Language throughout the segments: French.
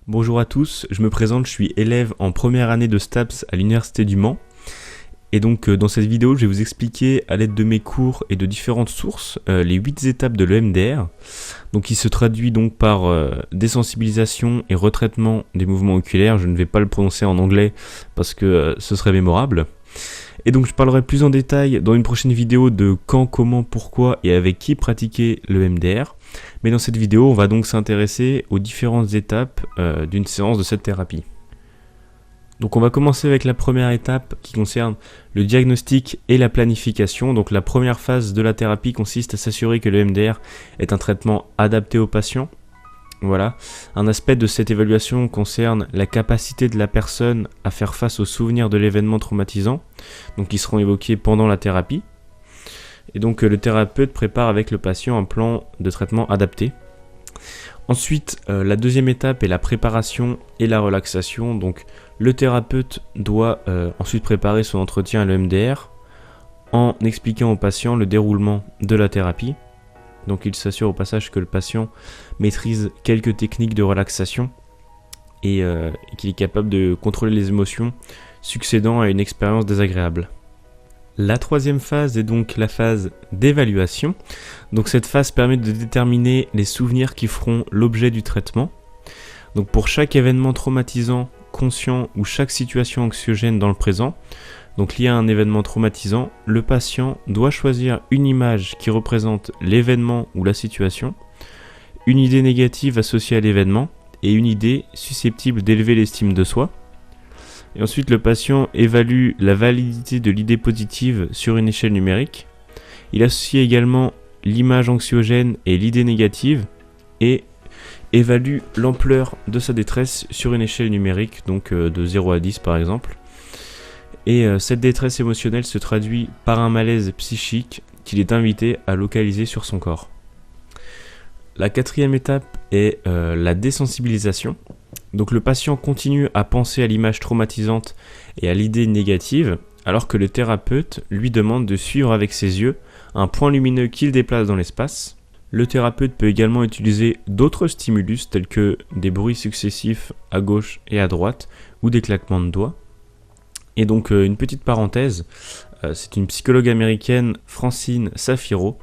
Bonjour à tous, je me présente, je suis élève en première année de STAPS à l'Université du Mans. Et donc dans cette vidéo, je vais vous expliquer à l'aide de mes cours et de différentes sources les 8 étapes de l'EMDR. Donc il se traduit donc par désensibilisation et retraitement des mouvements oculaires. Je ne vais pas le prononcer en anglais parce que ce serait mémorable. Et donc je parlerai plus en détail dans une prochaine vidéo de quand, comment, pourquoi et avec qui pratiquer le MDR. Mais dans cette vidéo, on va donc s'intéresser aux différentes étapes d'une séance de cette thérapie. Donc on va commencer avec la première étape qui concerne le diagnostic et la planification. Donc la première phase de la thérapie consiste à s'assurer que le MDR est un traitement adapté au patient. Voilà. Un aspect de cette évaluation concerne la capacité de la personne à faire face aux souvenirs de l'événement traumatisant, donc qui seront évoqués pendant la thérapie. Et donc le thérapeute prépare avec le patient un plan de traitement adapté. Ensuite, la deuxième étape est la préparation et la relaxation. Donc le thérapeute doit ensuite préparer son entretien à l'EMDR en expliquant au patient le déroulement de la thérapie. Donc il s'assure au passage que le patient maîtrise quelques techniques de relaxation et qu'il est capable de contrôler les émotions succédant à une expérience désagréable. La troisième phase est donc la phase d'évaluation. Donc cette phase permet de déterminer les souvenirs qui feront l'objet du traitement. Donc pour chaque événement traumatisant conscient ou chaque situation anxiogène dans le présent, donc lié à un événement traumatisant, le patient doit choisir une image qui représente l'événement ou la situation, une idée négative associée à l'événement et une idée susceptible d'élever l'estime de soi. Et ensuite, le patient évalue la validité de l'idée positive sur une échelle numérique. Il associe également l'image anxiogène et l'idée négative et évalue l'ampleur de sa détresse sur une échelle numérique, donc de 0 à 10 par exemple. Et cette détresse émotionnelle se traduit par un malaise psychique qu'il est invité à localiser sur son corps. La quatrième étape est la désensibilisation. Donc le patient continue à penser à l'image traumatisante et à l'idée négative, alors que le thérapeute lui demande de suivre avec ses yeux un point lumineux qu'il déplace dans l'espace. Le thérapeute peut également utiliser d'autres stimulus tels que des bruits successifs à gauche et à droite ou des claquements de doigts. Et donc une petite parenthèse, c'est une psychologue américaine, Francine Safiro,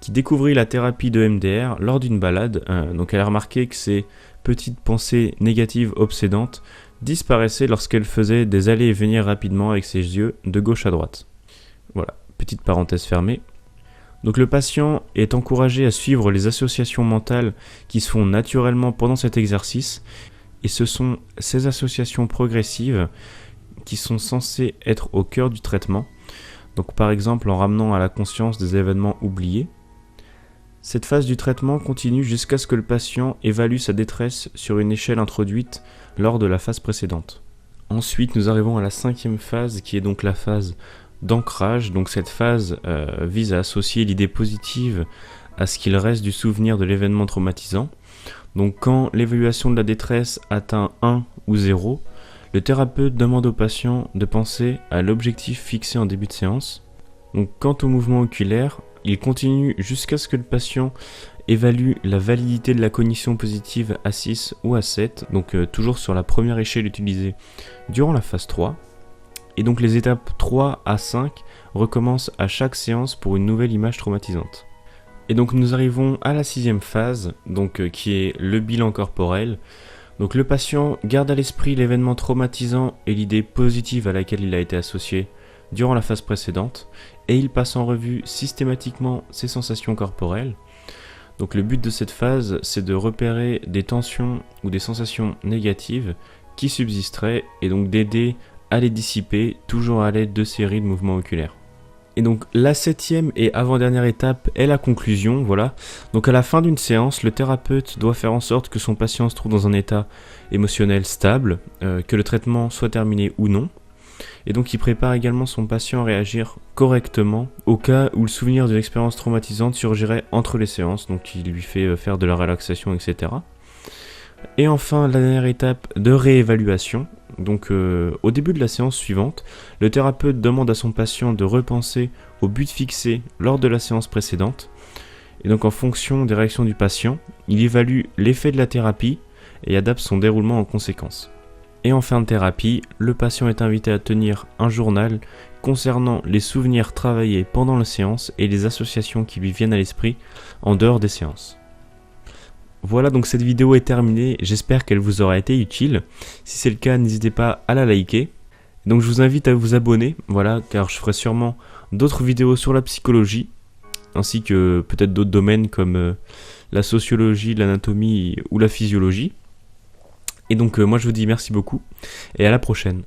qui découvrit la thérapie de MDR lors d'une balade. Donc elle a remarqué que ces petites pensées négatives obsédantes disparaissaient lorsqu'elle faisait des allers et venir rapidement avec ses yeux de gauche à droite. Voilà, petite parenthèse fermée. Donc le patient est encouragé à suivre les associations mentales qui se font naturellement pendant cet exercice, et ce sont ces associations progressives qui sont censés être au cœur du traitement, donc par exemple en ramenant à la conscience des événements oubliés. Cette phase du traitement continue jusqu'à ce que le patient évalue sa détresse sur une échelle introduite lors de la phase précédente. Ensuite, nous arrivons à la cinquième phase qui est donc la phase d'ancrage. Donc cette phase vise à associer l'idée positive à ce qu'il reste du souvenir de l'événement traumatisant. Donc quand l'évaluation de la détresse atteint 1 ou 0, le thérapeute demande au patient de penser à l'objectif fixé en début de séance. Donc, quant au mouvement oculaire, il continue jusqu'à ce que le patient évalue la validité de la cognition positive à 6 ou à 7, donc toujours sur la première échelle utilisée durant la phase 3. Et donc les étapes 3 à 5 recommencent à chaque séance pour une nouvelle image traumatisante. Et donc nous arrivons à la sixième phase, donc qui est le bilan corporel. Donc le patient garde à l'esprit l'événement traumatisant et l'idée positive à laquelle il a été associé durant la phase précédente, et il passe en revue systématiquement ses sensations corporelles. Donc le but de cette phase, c'est de repérer des tensions ou des sensations négatives qui subsisteraient, et donc d'aider à les dissiper, toujours à l'aide de séries de mouvements oculaires. Et donc la septième et avant-dernière étape est la conclusion, voilà. Donc à la fin d'une séance, le thérapeute doit faire en sorte que son patient se trouve dans un état émotionnel stable, que le traitement soit terminé ou non. Et donc il prépare également son patient à réagir correctement au cas où le souvenir d'une expérience traumatisante surgirait entre les séances, donc il lui fait faire de la relaxation, etc. Et enfin, la dernière étape de réévaluation. Donc au début de la séance suivante, le thérapeute demande à son patient de repenser au but fixé lors de la séance précédente. Et donc en fonction des réactions du patient, il évalue l'effet de la thérapie et adapte son déroulement en conséquence. Et en fin de thérapie, le patient est invité à tenir un journal concernant les souvenirs travaillés pendant la séance et les associations qui lui viennent à l'esprit en dehors des séances. Voilà, donc cette vidéo est terminée, j'espère qu'elle vous aura été utile. Si c'est le cas, n'hésitez pas à la liker. Donc je vous invite à vous abonner, voilà, car je ferai sûrement d'autres vidéos sur la psychologie, ainsi que peut-être d'autres domaines comme la sociologie, l'anatomie ou la physiologie. Et donc moi je vous dis merci beaucoup et à la prochaine.